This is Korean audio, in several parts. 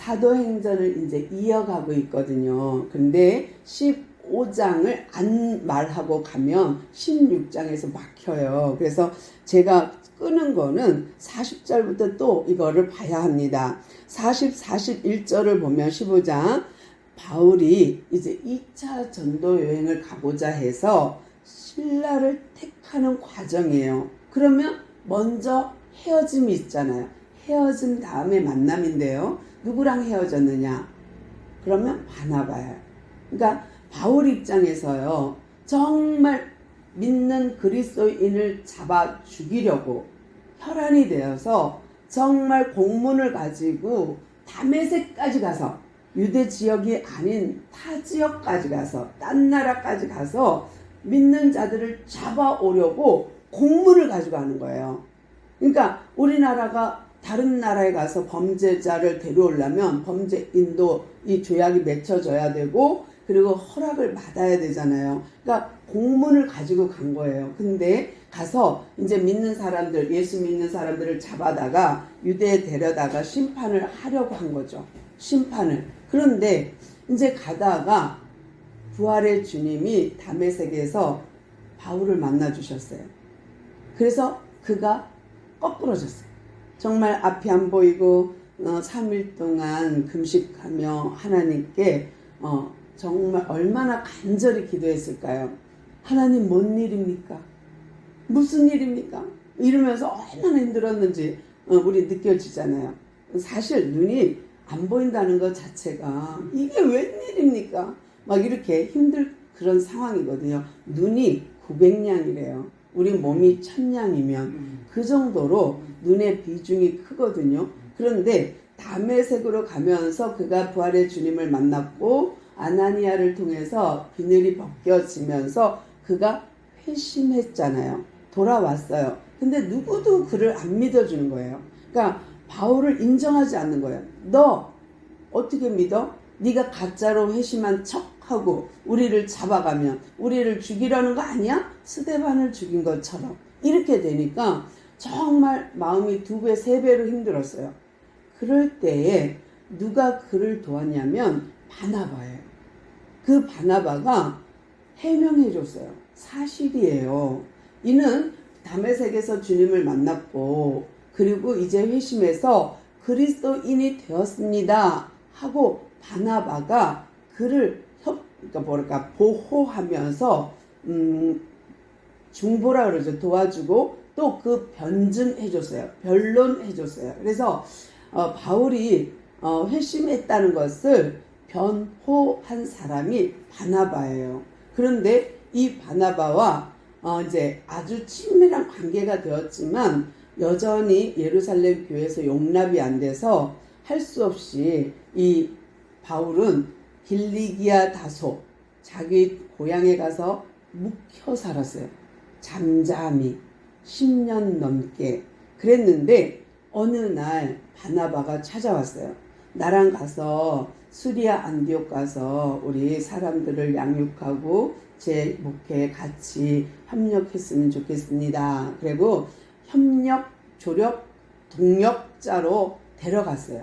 사도행전을 이제 이어가고 있거든요. 근데 15장을 안 말하고 가면 16장에서 막혀요. 그래서 제가 끄는 거는 40절부터 또 이거를 봐야 합니다. 41절을 보면 15장 바울이 이제 2차 전도 여행을 가고자 해서 신라를 택하는 과정이에요. 그러면 먼저 헤어짐이 있잖아요. 헤어진 다음에 만남인데요. 누구랑 헤어졌느냐? 그러면 바나바예요. 그러니까 바울 입장에서요. 정말 믿는 그리스도인을 잡아 죽이려고 혈안이 되어서 정말 공문을 가지고 다메섹까지 가서 유대 지역이 아닌 타 지역까지 가서 딴 나라까지 가서 믿는 자들을 잡아오려고 공문을 가지고 하는 거예요. 그러니까 우리나라가 다른 나라에 가서 범죄자를 데려오려면 범죄인도 이 조약이 맺혀져야 되고 그리고 허락을 받아야 되잖아요. 그러니까 공문을 가지고 간 거예요. 근데 가서 이제 믿는 사람들, 예수 믿는 사람들을 잡아다가 유대에 데려다가 심판을 하려고 한 거죠. 심판을. 그런데 이제 가다가 부활의 주님이 다메섹에서 바울을 만나 주셨어요. 그래서 그가 거꾸러졌어요. 정말 앞이 안 보이고 3일 동안 금식하며 하나님께 정말 얼마나 간절히 기도했을까요? 하나님 뭔 일입니까? 무슨 일입니까? 이러면서 얼마나 힘들었는지 우리 느껴지잖아요. 사실 눈이 안 보인다는 것 자체가 이게 웬일입니까? 막 이렇게 힘들 그런 상황이거든요. 눈이 900냥이래요. 우리 몸이 1000냥이면 그 정도로 눈의 비중이 크거든요. 그런데 다메섹으로 가면서 그가 부활의 주님을 만났고 아나니아를 통해서 비늘이 벗겨지면서 그가 회심했잖아요. 돌아왔어요. 근데 누구도 그를 안 믿어주는 거예요. 그러니까 바울을 인정하지 않는 거예요. 너 어떻게 믿어? 네가 가짜로 회심한 척하고 우리를 잡아가면 우리를 죽이려는 거 아니야? 스데반을 죽인 것처럼 이렇게 되니까 정말 마음이 2배, 3배로 힘들었어요. 그럴 때에 누가 그를 도왔냐면 바나바예요. 그 바나바가 해명해 줬어요. 사실이에요. 이는 다메섹에서 주님을 만났고 그리고 이제 회심해서 그리스도인이 되었습니다 하고 바나바가 그를 보호하면서 중보라 그러죠. 도와주고 또 그 변증해 줬어요. 변론해 줬어요. 그래서 바울이 회심했다는 것을 변호한 사람이 바나바예요. 그런데 이 바나바와 이제 아주 친밀한 관계가 되었지만 여전히 예루살렘 교회에서 용납이 안 돼서 할 수 없이 이 바울은 길리기아 다소 자기 고향에 가서 묵혀 살았어요. 잠잠히 10년 넘게 그랬는데 어느 날 바나바가 찾아왔어요. 나랑 가서 수리아 안디옥 가서 우리 사람들을 양육하고 제 목회에 같이 협력했으면 좋겠습니다. 그리고 협력, 조력, 동력자로 데려갔어요.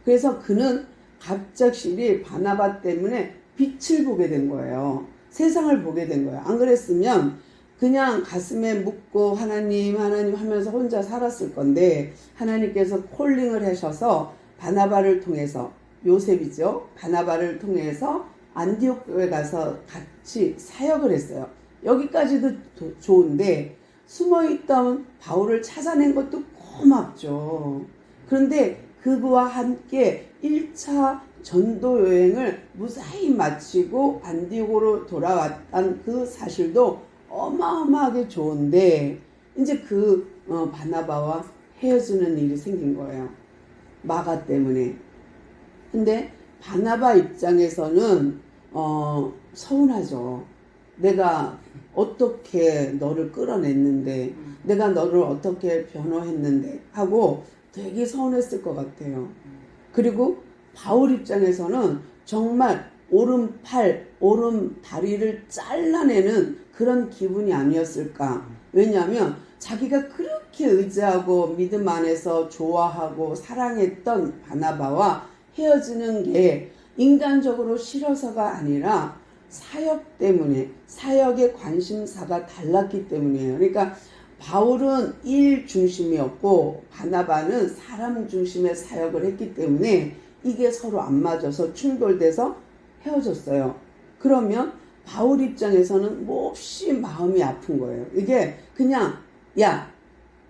그래서 그는 갑작스레 바나바 때문에 빛을 보게 된 거예요. 세상을 보게 된 거예요. 안 그랬으면 그냥 가슴에 묻고 하나님 하면서 혼자 살았을 건데 하나님께서 콜링을 하셔서 바나바를 통해서 요셉이죠. 바나바를 통해서 안디옥 교회 가서 같이 사역을 했어요. 여기까지도 좋은데 숨어있던 바울을 찾아낸 것도 고맙죠. 그런데 그와 함께 1차 전도 여행을 무사히 마치고 안디옥으로 돌아왔던 그 사실도 어마어마하게 좋은데 이제 그 바나바와 헤어지는 일이 생긴 거예요. 마가 때문에. 근데 바나바 입장에서는 서운하죠. 내가 어떻게 너를 끌어냈는데 내가 너를 어떻게 변호했는데 하고 되게 서운했을 것 같아요. 그리고 바울 입장에서는 정말 오른팔, 오른다리를 잘라내는 그런 기분이 아니었을까. 왜냐하면 자기가 그렇게 의지하고 믿음 안에서 좋아하고 사랑했던 바나바와 헤어지는 게 인간적으로 싫어서가 아니라 사역 때문에, 사역의 관심사가 달랐기 때문이에요. 그러니까 바울은 일 중심이었고 바나바는 사람 중심의 사역을 했기 때문에 이게 서로 안 맞아서 충돌돼서 헤어졌어요. 그러면 바울 입장에서는 몹시 마음이 아픈 거예요. 이게 그냥 야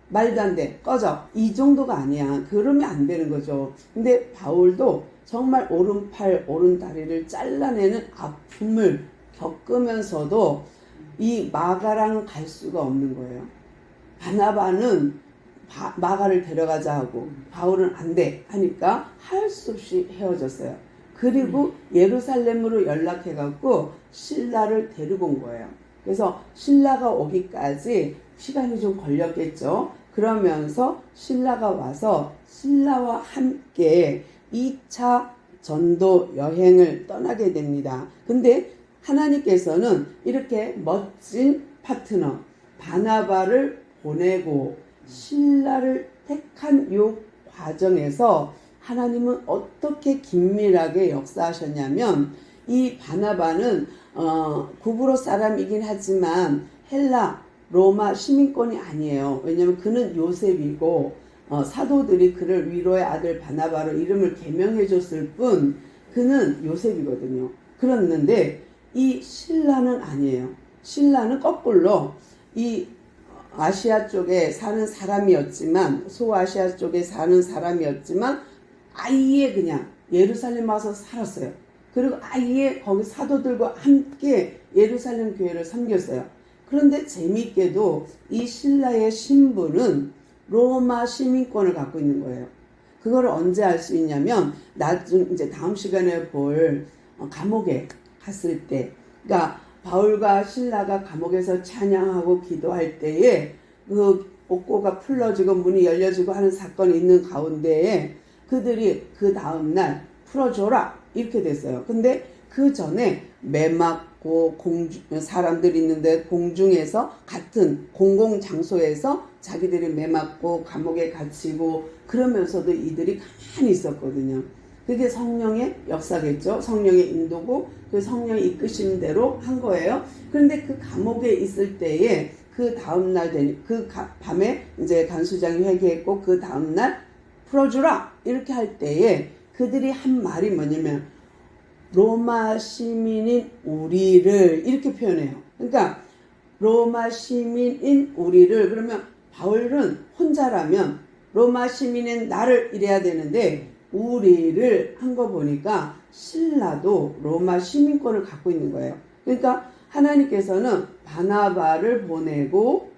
말도 안 돼 꺼져 이 정도가 아니야. 그러면 안 되는 거죠. 근데 바울도 정말 오른팔 오른다리를 잘라내는 아픔을 겪으면서도 이 마가랑 갈 수가 없는 거예요. 바나바는 마가를 데려가자 하고 바울은 안 돼 하니까 할 수 없이 헤어졌어요. 그리고 예루살렘으로 연락해갖고 신라를 데리고 온 거예요. 그래서 신라가 오기까지 시간이 좀 걸렸겠죠. 그러면서 신라가 와서 신라와 함께 2차 전도 여행을 떠나게 됩니다. 근데 하나님께서는 이렇게 멋진 파트너 바나바를 보내고 신라를 택한 요 과정에서 하나님은 어떻게 긴밀하게 역사하셨냐면 이 바나바는 구브로 사람이긴 하지만 헬라 로마 시민권이 아니에요. 왜냐하면 그는 요셉이고 사도들이 그를 위로의 아들 바나바로 이름을 개명해 줬을 뿐 그는 요셉이거든요. 그랬는데 이 신라는 아니에요. 신라는 거꾸로 이 아시아 쪽에 사는 사람이었지만 소아시아 쪽에 사는 사람이었지만 아예 그냥 예루살렘 와서 살았어요. 그리고 아예 거기 사도들과 함께 예루살렘 교회를 섬겼어요. 그런데 재미있게도 이 신라의 신부는 로마 시민권을 갖고 있는 거예요. 그걸 언제 알 수 있냐면 이제 다음 시간에 볼 감옥에 갔을 때, 그러니까 바울과 신라가 감옥에서 찬양하고 기도할 때에 그 옥고가 풀어지고 문이 열려지고 하는 사건이 있는 가운데에 그들이 그 다음날 풀어줘라 이렇게 됐어요. 근데 그 전에 매 맞고 사람들이 있는데 공중에서 같은 공공장소에서 자기들이 매 맞고 감옥에 갇히고 그러면서도 이들이 가만히 있었거든요. 그게 성령의 역사겠죠. 성령의 인도고 그 성령이 이끄시는 대로 한 거예요. 그런데 그 감옥에 있을 때에 그 다음날 그 밤에 이제 간수장이 회개했고 그 다음날 풀어주라 이렇게 할 때에 그들이 한 말이 뭐냐면 로마 시민인 우리를 이렇게 표현해요. 그러니까 로마 시민인 우리를 그러면 바울은 혼자라면 로마 시민인 나를 이래야 되는데 우리를 한 거 보니까 신라도 로마 시민권을 갖고 있는 거예요. 그러니까 하나님께서는 바나바를 보내고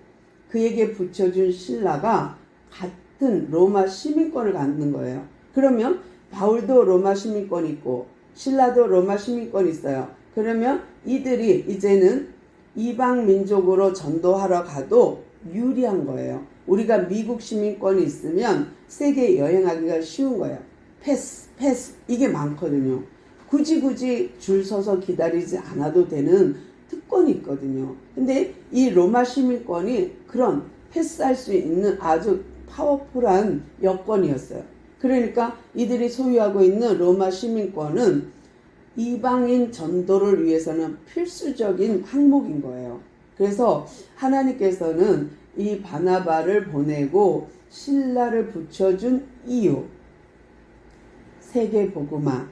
그에게 붙여준 신라가 같은 로마 시민권을 갖는 거예요. 그러면 바울도 로마 시민권 있고 신라도 로마 시민권 있어요. 그러면 이들이 이제는 이방 민족으로 전도하러 가도 유리한 거예요. 우리가 미국 시민권이 있으면 세계 여행하기가 쉬운 거예요. 패스 이게 많거든요. 굳이 줄 서서 기다리지 않아도 되는 특권이 있거든요. 근데 이 로마 시민권이 그런 패스할 수 있는 아주 파워풀한 여건이었어요. 그러니까 이들이 소유하고 있는 로마 시민권은 이방인 전도를 위해서는 필수적인 항목인 거예요. 그래서 하나님께서는 이 바나바를 보내고 신라를 붙여준 이유, 세계복음화,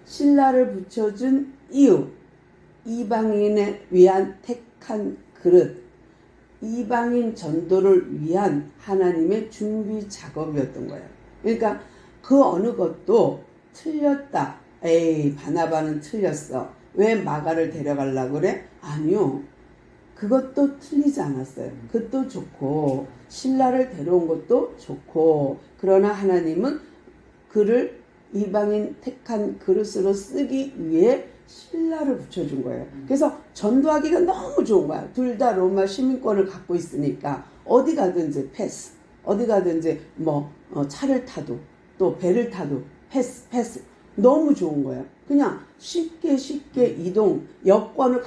신라를 붙여준 이유, 이방인에 위한 택한 그릇, 이방인 전도를 위한 하나님의 준비 작업이었던 거예요. 그러니까 그 어느 것도 틀렸다. 에이 바나바는 틀렸어. 왜 마가를 데려가려고 그래? 아니요. 그것도 틀리지 않았어요. 그것도 좋고 신라를 데려온 것도 좋고 그러나 하나님은 그를 이방인 택한 그릇으로 쓰기 위해 신라를 붙여준 거예요. 그래서 전도하기가 너무 좋은 거야. 둘 다 로마 시민권을 갖고 있으니까 어디 가든지 패스, 어디 가든지 차를 타도 또 배를 타도 패스 너무 좋은 거예요. 그냥 쉽게 이동 여권을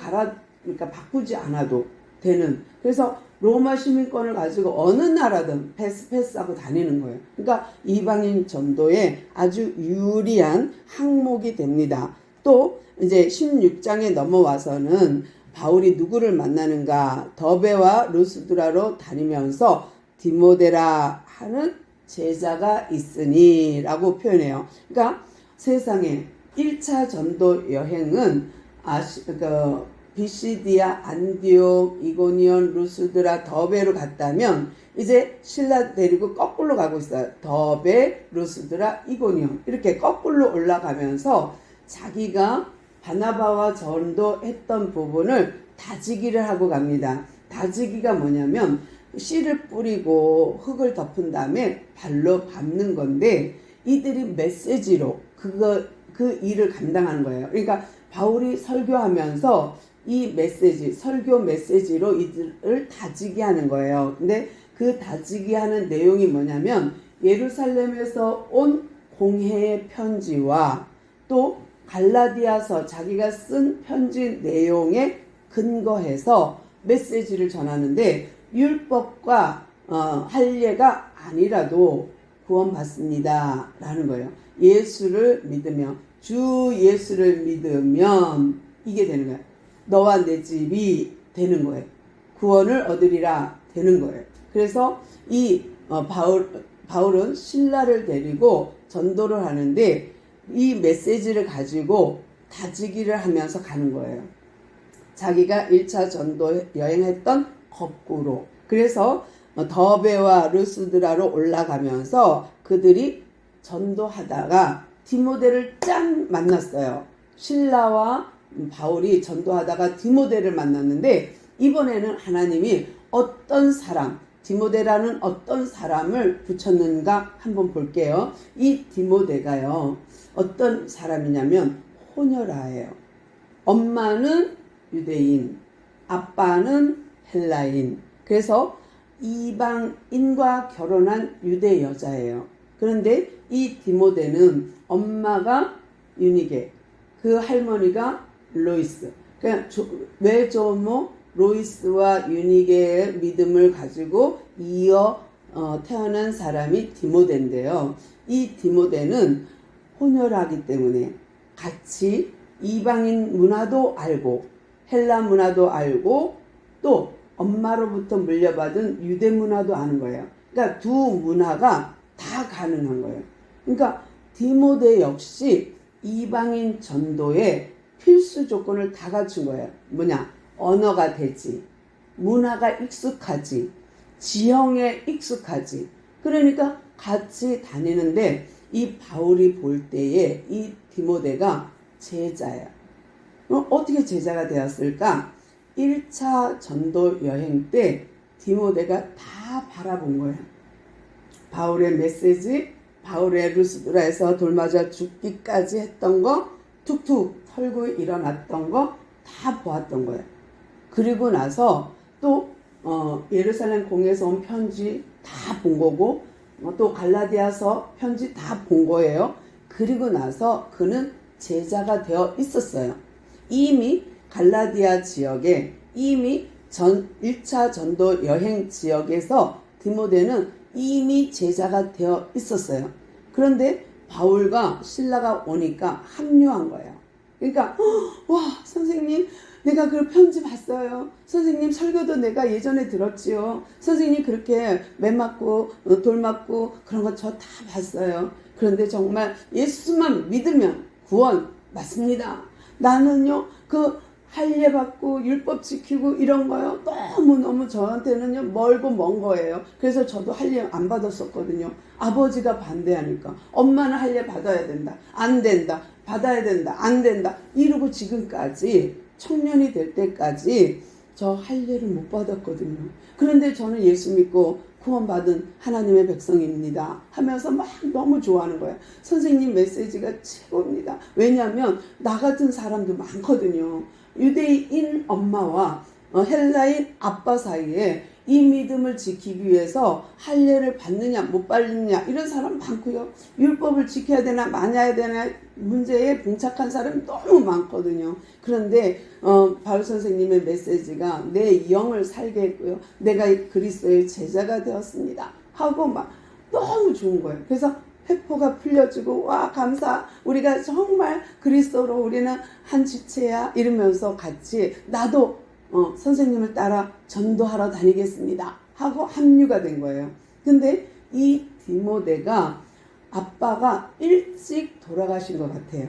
그러니까 바꾸지 않아도 되는. 그래서 로마 시민권을 가지고 어느 나라든 패스하고 다니는 거예요. 그러니까 이방인 전도에 아주 유리한 항목이 됩니다. 또 이제 16장에 넘어와서는 바울이 누구를 만나는가? 더베와 루스드라로 다니면서 디모데라 하는 제자가 있으니 라고 표현해요. 그러니까 세상에 1차 전도 여행은 비시디아, 안디옥, 이고니온, 루스드라, 더베로 갔다면 이제 신라 데리고 거꾸로 가고 있어요. 더베, 루스드라, 이고니온 이렇게 거꾸로 올라가면서 자기가 바나바와 전도했던 부분을 다지기를 하고 갑니다. 다지기가 뭐냐면 씨를 뿌리고 흙을 덮은 다음에 발로 밟는 건데 이들이 메시지로 그 일을 감당하는 거예요. 그러니까 바울이 설교하면서 이 메시지, 설교 메시지로 이들을 다지게 하는 거예요. 근데 그 다지게 하는 내용이 뭐냐면 예루살렘에서 온 공회의 편지와 또 갈라디아서 자기가 쓴 편지 내용에 근거해서 메시지를 전하는데 율법과 할례가 아니라도 구원받습니다 라는 거예요. 예수를 믿으면, 주 예수를 믿으면 이게 되는 거예요. 너와 내 집이 되는 거예요. 구원을 얻으리라 되는 거예요. 그래서 이 바울은 신라를 데리고 전도를 하는데 이 메시지를 가지고 다지기를 하면서 가는 거예요. 자기가 1차 전도 여행했던 거꾸로. 그래서 더베와 루스드라로 올라가면서 그들이 전도하다가 디모데를 짠 만났어요. 신라와 바울이 전도하다가 디모데를 만났는데 이번에는 하나님이 어떤 사람, 디모데라는 어떤 사람을 붙였는가 한번 볼게요. 이 디모데가요, 어떤 사람이냐면 호녀라예요. 엄마는 유대인, 아빠는 헬라인. 그래서 이방인과 결혼한 유대 여자예요. 그런데 이 디모데는 엄마가 유니게, 그 할머니가 로이스. 그냥 외조모 로이스와 유니게의 믿음을 가지고 이어 태어난 사람이 디모데인데요. 이 디모데는 혼혈하기 때문에 같이 이방인 문화도 알고 헬라 문화도 알고 또 엄마로부터 물려받은 유대 문화도 아는 거예요. 그러니까 두 문화가 다 가능한 거예요. 그러니까 디모데 역시 이방인 전도에 필수 조건을 다 갖춘 거예요. 뭐냐? 언어가 되지, 문화가 익숙하지, 지형에 익숙하지. 그러니까 같이 다니는데 이 바울이 볼 때에 이 디모데가 제자예요. 어떻게 제자가 되었을까? 1차 전도 여행 때 디모데가 다 바라본 거예요. 바울의 메시지, 바울의 루스드라에서 돌맞아 죽기까지 했던 거, 툭툭 털고 일어났던 거 다 보았던 거예요. 그리고 나서 또 예루살렘 공에서 온 편지 다 본 거고 또 갈라디아서 편지 다 본 거예요. 그리고 나서 그는 제자가 되어 있었어요. 이미 갈라디아 지역에 이미 1차 전도 여행 지역에서 디모데는 이미 제자가 되어 있었어요. 그런데 바울과 신라가 오니까 합류한 거예요. 그러니까 와 선생님 내가 그 편지 봤어요. 선생님 설교도 내가 예전에 들었지요. 선생님 그렇게 매 맞고 돌 맞고 그런 거 저 다 봤어요. 그런데 정말 예수만 믿으면 구원 맞습니다. 나는요 그 할례 받고 율법 지키고 이런 거요 너무너무 저한테는요 멀고 먼 거예요. 그래서 저도 할례 안 받았었거든요. 아버지가 반대하니까 엄마는 할례 받아야 된다, 안 된다, 받아야 된다, 안 된다 이러고 지금까지 청년이 될 때까지 저 할례를 못 받았거든요. 그런데 저는 예수 믿고 구원받은 하나님의 백성입니다 하면서 막 너무 좋아하는 거예요. 선생님 메시지가 최고입니다. 왜냐하면 나 같은 사람도 많거든요. 유대인 엄마와 헬라인 아빠 사이에 이 믿음을 지키기 위해서 할례를 받느냐 못 받느냐 이런 사람 많고요. 율법을 지켜야 되나 마냐야 되나 문제에 봉착한 사람이 너무 많거든요. 그런데 바울 선생님의 메시지가 내 영을 살게 했고요. 내가 그리스도의 제자가 되었습니다 하고 막 너무 좋은 거예요. 그래서 회포가 풀려지고 와 감사 우리가 정말 그리스도로 우리는 한 지체야 이러면서 같이 나도 선생님을 따라 전도하러 다니겠습니다 하고 합류가 된 거예요. 근데 이 디모데가 아빠가 일찍 돌아가신 것 같아요.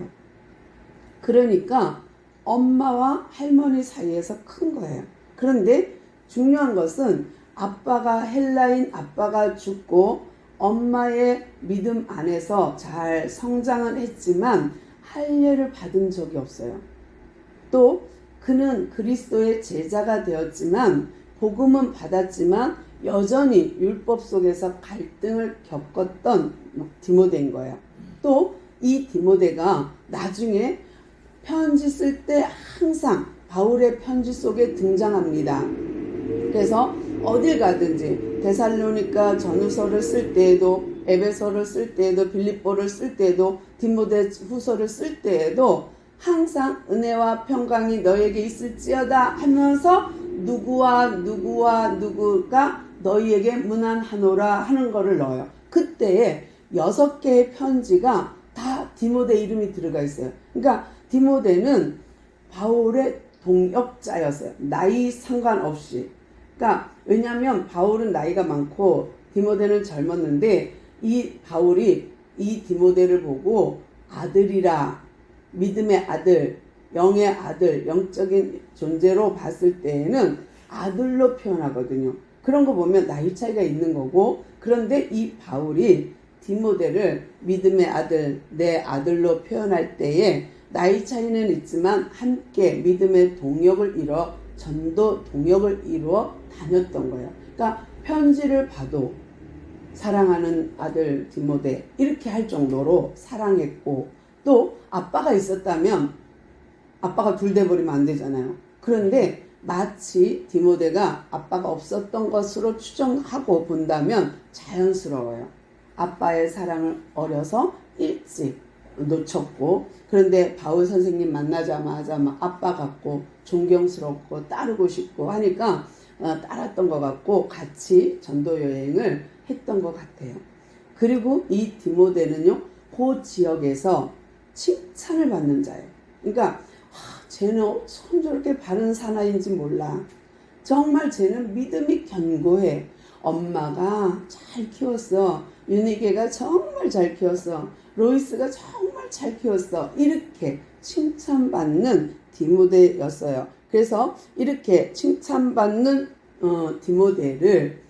그러니까 엄마와 할머니 사이에서 큰 거예요. 그런데 중요한 것은 아빠가 헬라인 아빠가 죽고 엄마의 믿음 안에서 잘 성장은 했지만 할례를 받은 적이 없어요. 또 그는 그리스도의 제자가 되었지만 복음은 받았지만 여전히 율법 속에서 갈등을 겪었던 디모데인 거예요. 또 이 디모데가 나중에 편지 쓸 때 항상 바울의 편지 속에 등장합니다. 그래서 어딜 가든지 데살로니가 전후서를 쓸 때에도 에베소를 쓸 때에도 빌립보를 쓸 때에도 디모데 후서를 쓸 때에도 항상 은혜와 평강이 너에게 있을지어다 하면서 누구와 누구가 너희에게 문안하노라 하는 거를 넣어요. 그때에 6개의 편지가 다 디모데 이름이 들어가 있어요. 그러니까 디모데는 바울의 동역자였어요. 나이 상관없이. 그러니까 왜냐하면 바울은 나이가 많고 디모데는 젊었는데 이 바울이 이 디모데를 보고 아들이라 믿음의 아들, 영의 아들, 영적인 존재로 봤을 때에는 아들로 표현하거든요. 그런 거 보면 나이 차이가 있는 거고 그런데 이 바울이 디모데를 믿음의 아들, 내 아들로 표현할 때에 나이 차이는 있지만 함께 믿음의 동역을 이뤄 전도 동역을 이루어 다녔던 거예요. 그러니까 편지를 봐도 사랑하는 아들 디모데 이렇게 할 정도로 사랑했고 또 아빠가 있었다면 아빠가 둘 돼버리면 안 되잖아요. 그런데 마치 디모데가 아빠가 없었던 것으로 추정하고 본다면 자연스러워요. 아빠의 사랑을 어려서 일찍 놓쳤고 그런데 바울 선생님 만나자마자 막 아빠 같고 존경스럽고 따르고 싶고 하니까 따랐던 것 같고 같이 전도 여행을 했던 것 같아요. 그리고 이 디모데는요 그 지역에서 칭찬을 받는 자예요. 그러니까 쟤는 어쩜 저렇게 바른 사나이인지 몰라. 정말 쟤는 믿음이 견고해. 엄마가 잘 키웠어. 윤희계가 정말 잘 키웠어. 로이스가 정말 잘 키웠어. 이렇게 칭찬받는 디모데였어요. 그래서 이렇게 칭찬받는 디모데를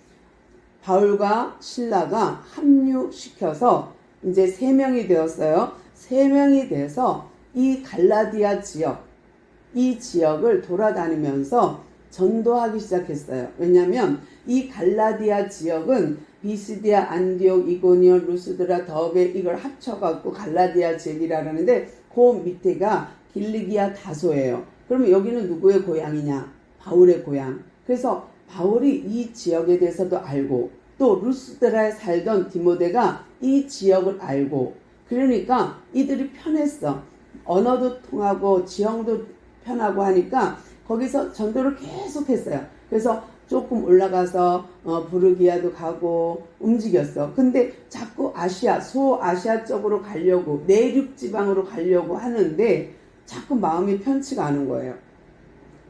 바울과 실라가 합류시켜서 이제 3명이 되었어요. 3명이 돼서 이 갈라디아 지역, 이 지역을 돌아다니면서 전도하기 시작했어요. 왜냐하면 이 갈라디아 지역은 비시디아, 안디옥, 이고니온, 루스드라, 더베 이걸 합쳐갖고 갈라디아 지역이라는데 그 밑에가 길리기아 다소예요. 그러면 여기는 누구의 고향이냐? 바울의 고향. 그래서 바울이 이 지역에 대해서도 알고 또 루스드라에 살던 디모데가 이 지역을 알고 그러니까 이들이 편했어. 언어도 통하고 지형도 편하고 하니까 거기서 전도를 계속 했어요. 그래서 조금 올라가서 부르기아도 가고 움직였어. 근데 자꾸 아시아, 소아시아 쪽으로 가려고 내륙 지방으로 가려고 하는데 자꾸 마음이 편치가 않은 거예요.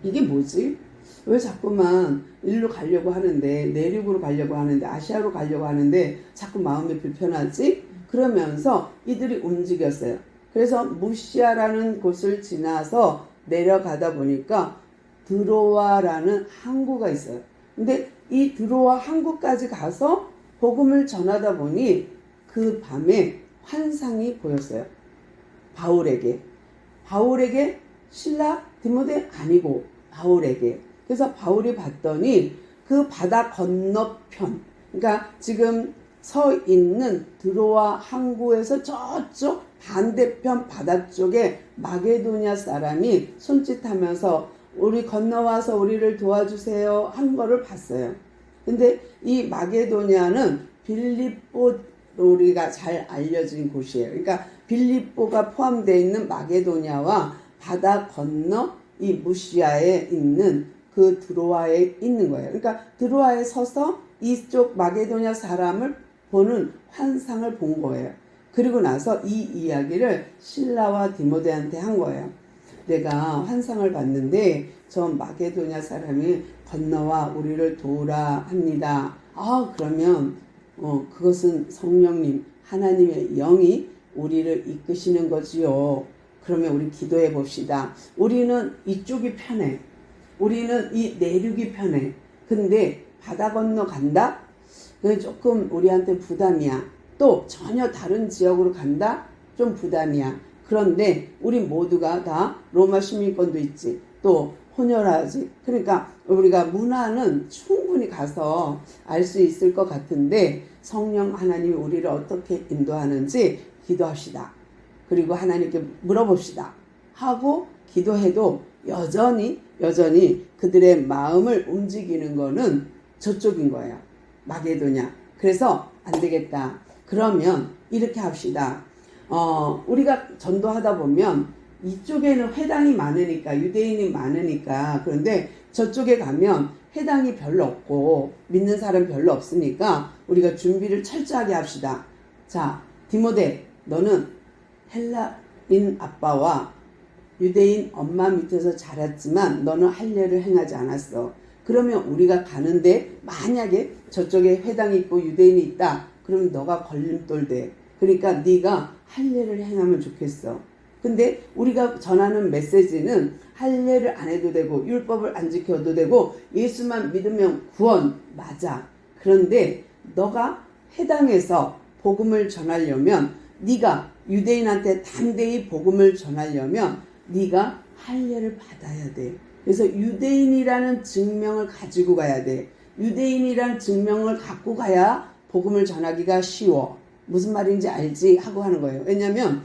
이게 뭐지? 왜 자꾸만 일로 가려고 하는데 내륙으로 가려고 하는데 아시아로 가려고 하는데 자꾸 마음이 불편하지? 그러면서 이들이 움직였어요. 그래서 무시아라는 곳을 지나서 내려가다 보니까 드로아라는 항구가 있어요. 근데 이 드로아 항구까지 가서 복음을 전하다 보니 그 밤에 환상이 보였어요. 바울에게 실라 디모데 아니고 바울에게. 그래서 바울이 봤더니 그 바다 건너편, 그러니까 지금 서 있는 드로아 항구에서 저쪽 반대편 바다 쪽에 마게도냐 사람이 손짓하면서 우리 건너와서 우리를 도와주세요 한 거를 봤어요. 근데 이 마게도냐는 빌립보 우리가 잘 알려진 곳이에요. 그러니까 빌립보가 포함되어 있는 마게도냐와 바다 건너 이 무시아에 있는 그 드로아에 있는 거예요. 그러니까 드로아에 서서 이쪽 마게도냐 사람을 보는 환상을 본 거예요. 그리고 나서 이 이야기를 실라와 디모데한테 한 거예요. 내가 환상을 봤는데 저 마게도냐 사람이 건너와 우리를 도우라 합니다. 그러면 그것은 성령님 하나님의 영이 우리를 이끄시는 거지요. 그러면 우리 기도해 봅시다. 우리는 이쪽이 편해. 우리는 이 내륙이 편해. 근데 바다 건너 간다? 그게 조금 우리한테 부담이야. 또 전혀 다른 지역으로 간다? 좀 부담이야. 그런데 우리 모두가 다 로마 시민권도 있지. 또 혼혈하지. 그러니까 우리가 문화는 충분히 가서 알 수 있을 것 같은데 성령 하나님이 우리를 어떻게 인도하는지 기도합시다. 그리고 하나님께 물어봅시다. 하고 기도해도 여전히 그들의 마음을 움직이는 거는 저쪽인 거예요. 마게도냐. 그래서 안 되겠다. 그러면 이렇게 합시다. 우리가 전도하다 보면 이쪽에는 회당이 많으니까, 유대인이 많으니까, 그런데 저쪽에 가면 회당이 별로 없고 믿는 사람 별로 없으니까 우리가 준비를 철저하게 합시다. 자, 디모데, 너는 헬라인 아빠와 유대인 엄마 밑에서 자랐지만 너는 할례를 행하지 않았어. 그러면 우리가 가는데 만약에 저쪽에 회당이 있고 유대인이 있다. 그러면 너가 걸림돌 돼. 그러니까 네가 할례를 행하면 좋겠어. 근데 우리가 전하는 메시지는 할례를 안 해도 되고 율법을 안 지켜도 되고 예수만 믿으면 구원 맞아. 그런데 너가 회당에서 복음을 전하려면 네가 유대인한테 담대히 복음을 전하려면 네가 할례를 받아야 돼. 그래서 유대인이라는 증명을 가지고 가야 돼. 유대인이라는 증명을 갖고 가야 복음을 전하기가 쉬워. 무슨 말인지 알지? 하고 하는 거예요. 왜냐하면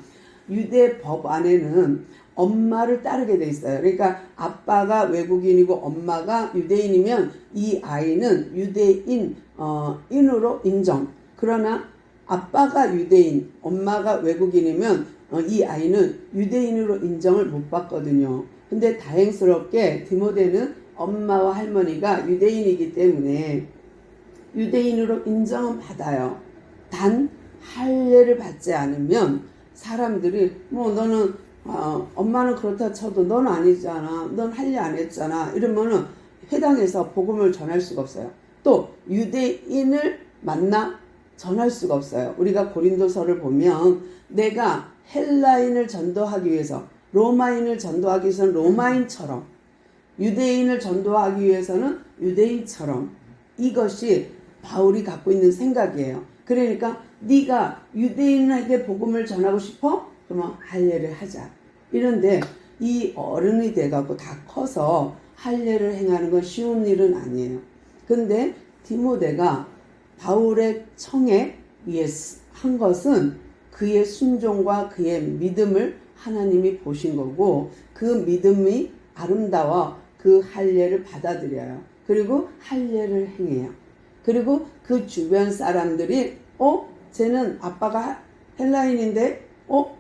유대 법 안에는 엄마를 따르게 돼 있어요. 그러니까 아빠가 외국인이고 엄마가 유대인이면 이 아이는 인으로 인정. 그러나 아빠가 유대인, 엄마가 외국인이면 이 아이는 유대인으로 인정을 못 받거든요. 근데 다행스럽게 디모데는 엄마와 할머니가 유대인이기 때문에 유대인으로 인정은 받아요. 단 할례를 받지 않으면 사람들이 너는 엄마는 그렇다 쳐도 넌 아니잖아. 넌 할례 안 했잖아. 이러면은 회당에서 복음을 전할 수가 없어요. 또 유대인을 만나 전할 수가 없어요. 우리가 고린도서를 보면 내가 헬라인을 전도하기 위해서 로마인을 전도하기 위해서는 로마인처럼 유대인을 전도하기 위해서는 유대인처럼 이것이 바울이 갖고 있는 생각이에요. 그러니까 네가 유대인에게 복음을 전하고 싶어? 그러면 할례를 하자. 이런데 이 어른이 돼갖고 다 커서 할례를 행하는 건 쉬운 일은 아니에요. 근데 디모데가 바울의 청에 의해서 한 것은 그의 순종과 그의 믿음을 하나님이 보신 거고 그 믿음이 아름다워 그 할례를 받아들여요. 그리고 할례를 행해요. 그리고 그 주변 사람들이 쟤는 아빠가 헬라인인데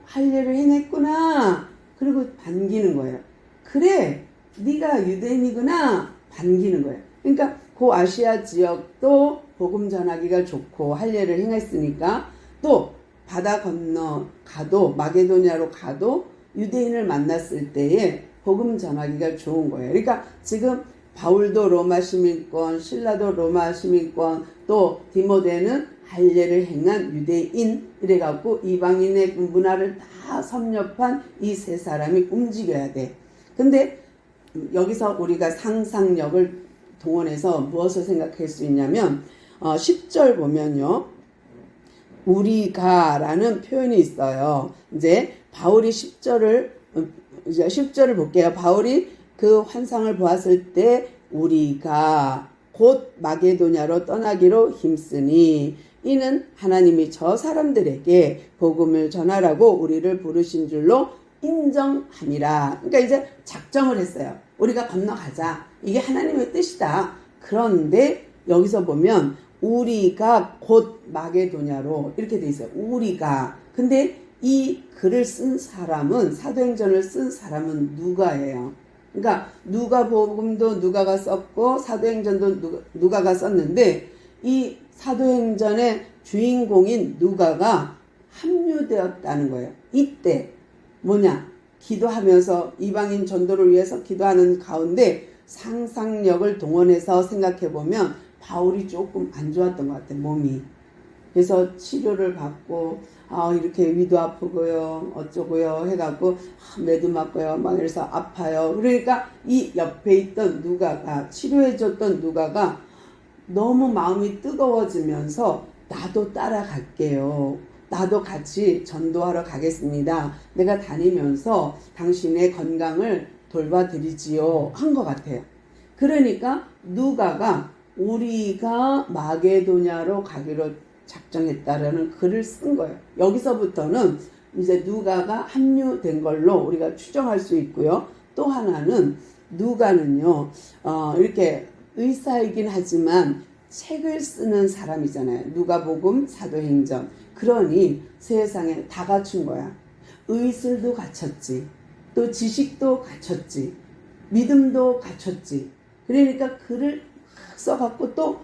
할례를 행했구나. 그리고 반기는 거예요. 그래, 네가 유대인이구나. 반기는 거예요. 그러니까 그 아시아 지역도 복음 전하기가 좋고 할례를 행했으니까 또 바다 건너 가도 마게도냐로 가도 유대인을 만났을 때에 복음 전하기가 좋은 거예요. 그러니까 지금 바울도 로마 시민권, 실라도 로마 시민권, 또 디모데는 할례를 행한 유대인 이래갖고 이방인의 문화를 다 섭렵한 이 세 사람이 움직여야 돼. 근데 여기서 우리가 상상력을 동원해서 무엇을 생각할 수 있냐면 10절 보면요. 우리가 라는 표현이 있어요. 이제 바울이 10절을 볼게요. 바울이 그 환상을 보았을 때 우리가 곧 마게도냐로 떠나기로 힘쓰니 이는 하나님이 저 사람들에게 복음을 전하라고 우리를 부르신 줄로 인정함이라. 그러니까 이제 작정을 했어요. 우리가 건너가자. 이게 하나님의 뜻이다. 그런데 여기서 보면 우리가 곧 마게도냐로 이렇게 돼 있어요. 우리가. 근데 이 글을 쓴 사람은, 사도행전을 쓴 사람은 누가예요. 그러니까 누가복음도 누가가 썼고 사도행전도 누가가 썼는데, 이 사도행전의 주인공인 누가가 합류되었다는 거예요. 이때 뭐냐? 기도하면서 이방인 전도를 위해서 기도하는 가운데 상상력을 동원해서 생각해보면 바울이 조금 안 좋았던 것 같아요. 몸이. 그래서 치료를 받고 이렇게 위도 아프고요 어쩌고요 해갖고 매도 맞고요 막 이래서 아파요. 그러니까 이 옆에 있던 누가가, 치료해줬던 누가가 너무 마음이 뜨거워지면서 나도 따라갈게요. 나도 같이 전도하러 가겠습니다. 내가 다니면서 당신의 건강을 돌봐드리지요 한 것 같아요. 그러니까 누가가 우리가 마게도냐로 가기로 작정했다라는 글을 쓴 거예요. 여기서부터는 이제 누가가 합류된 걸로 우리가 추정할 수 있고요. 또 하나는 누가는요, 이렇게 의사이긴 하지만 책을 쓰는 사람이잖아요. 누가복음, 사도행전. 그러니 세상에 다 갖춘 거야. 의술도 갖췄지. 또 지식도 갖췄지. 믿음도 갖췄지. 그러니까 글을 써갖고 또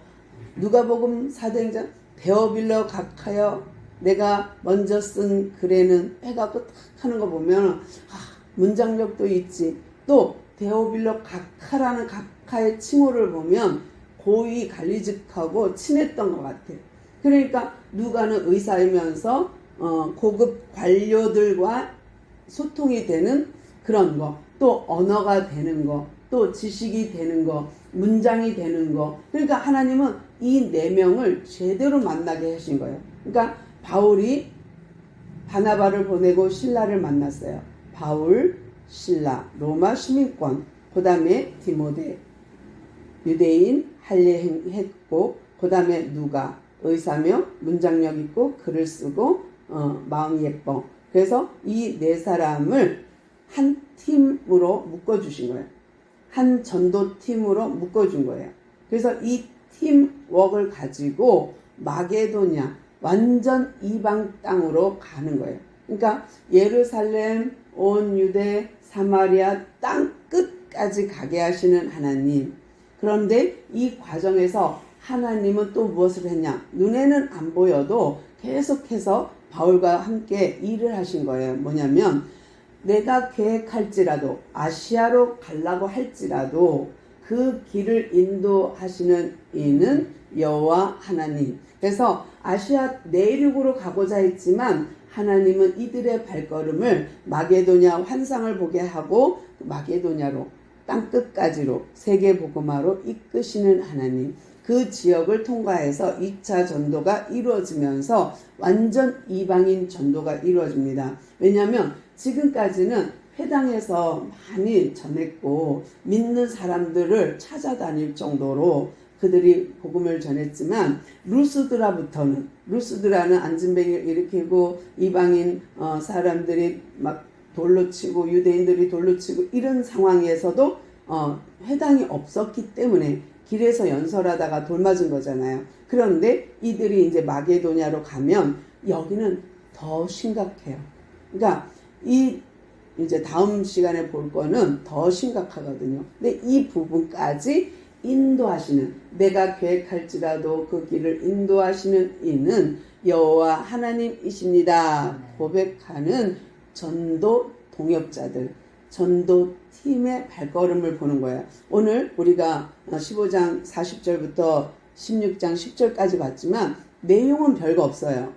누가복음, 사도행전 데오빌로 각하여 내가 먼저 쓴 글에는 해갖고 딱 하는 거 보면 문장력도 있지. 또 데오빌로 각하라는 각하의 칭호를 보면 고위 관리직하고 친했던 것 같아. 그러니까 누가는 의사이면서 고급 관료들과 소통이 되는 그런 거, 또 언어가 되는 거, 또 지식이 되는 거, 문장이 되는 거. 그러니까 하나님은 이 네 명을 제대로 만나게 하신 거예요. 그러니까 바울이 바나바를 보내고 실라를 만났어요. 바울, 실라, 로마 시민권, 그 다음에 디모데, 유대인 할례했고, 그 다음에 누가, 의사며 문장력 있고 글을 쓰고 마음 예뻐. 그래서 이 네 사람을 한 팀으로 묶어주신 거예요. 한 전도팀으로 묶어준 거예요. 그래서 이 팀워크를 가지고 마게도냐, 완전 이방 땅으로 가는 거예요. 그러니까 예루살렘, 온 유대, 사마리아 땅 끝까지 가게 하시는 하나님. 그런데 이 과정에서 하나님은 또 무엇을 했냐? 눈에는 안 보여도 계속해서 바울과 함께 일을 하신 거예요. 뭐냐면 내가 계획할지라도, 아시아로 가려고 할지라도 그 길을 인도하시는 이는 여호와 하나님. 그래서 아시아 내륙으로 가고자 했지만 하나님은 이들의 발걸음을 마게도냐 환상을 보게 하고 마게도냐로, 땅끝까지로, 세계복음화로 이끄시는 하나님. 그 지역을 통과해서 2차 전도가 이루어지면서 완전 이방인 전도가 이루어집니다. 왜냐하면 지금까지는 회당에서 많이 전했고 믿는 사람들을 찾아다닐 정도로 그들이 복음을 전했지만 루스드라는 안진뱅이를 일으키고 이방인 사람들이 막 돌로 치고 유대인들이 돌로 치고 이런 상황에서도 회당이 없었기 때문에 길에서 연설하다가 돌 맞은 거잖아요. 그런데 이들이 이제 마게도냐로 가면 여기는 더 심각해요. 그러니까 이제 다음 시간에 볼 거는 더 심각하거든요. 근데 이 부분까지 인도하시는, 내가 계획할지라도 그 길을 인도하시는 이는 여호와 하나님이십니다. 고백하는 전도 동역자들, 전도팀의 발걸음을 보는 거예요. 오늘 우리가 15장 40절부터 16장 10절까지 봤지만 내용은 별거 없어요.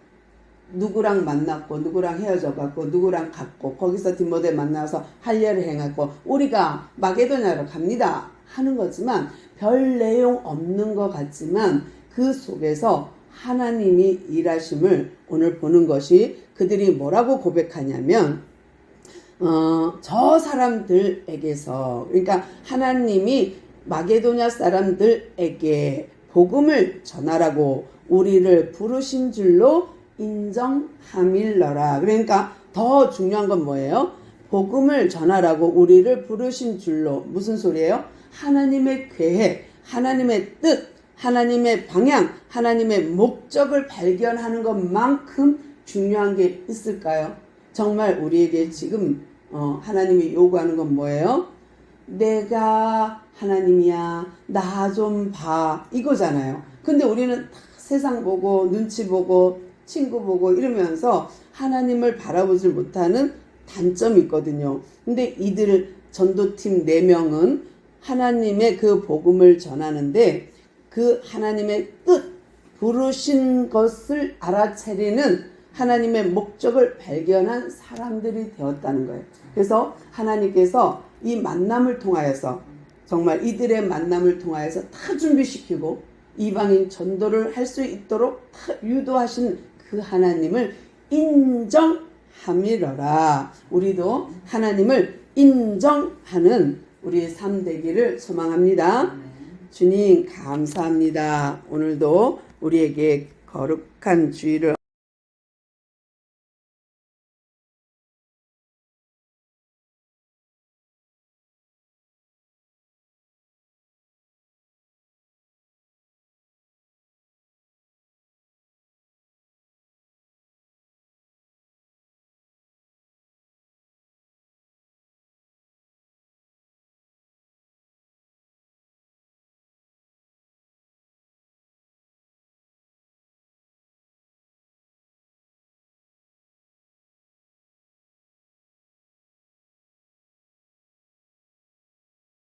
누구랑 만났고 누구랑 헤어져갖고 누구랑 갔고 거기서 디모데 만나서 할례를 행했고 우리가 마게도냐로 갑니다 하는 거지만 별 내용 없는 것 같지만 그 속에서 하나님이 일하심을 오늘 보는 것이, 그들이 뭐라고 고백하냐면 저 사람들에게서, 그러니까 하나님이 마게도냐 사람들에게 복음을 전하라고 우리를 부르신 줄로 인정함일러라. 그러니까 더 중요한 건 뭐예요? 복음을 전하라고 우리를 부르신 줄로. 무슨 소리예요? 하나님의 계획, 하나님의 뜻, 하나님의 방향, 하나님의 목적을 발견하는 것만큼 중요한 게 있을까요? 정말 우리에게 지금 하나님이 요구하는 건 뭐예요? 내가 하나님이야, 나 좀 봐, 이거잖아요. 근데 우리는 다 세상 보고 눈치 보고 친구 보고 이러면서 하나님을 바라보지 못하는 단점이 있거든요. 근데 이들 전도팀 4명은 하나님의 그 복음을 전하는데 그 하나님의 뜻, 부르신 것을 알아차리는 하나님의 목적을 발견한 사람들이 되었다는 거예요. 그래서 하나님께서 이 만남을 통하여서 정말 이들의 만남을 통하여서 다 준비시키고 이방인 전도를 할 수 있도록 다 유도하신 그 하나님을 인정함이러라. 우리도 하나님을 인정하는 우리의 삶 되기를 소망합니다. 주님 감사합니다. 오늘도 우리에게 거룩한 주의를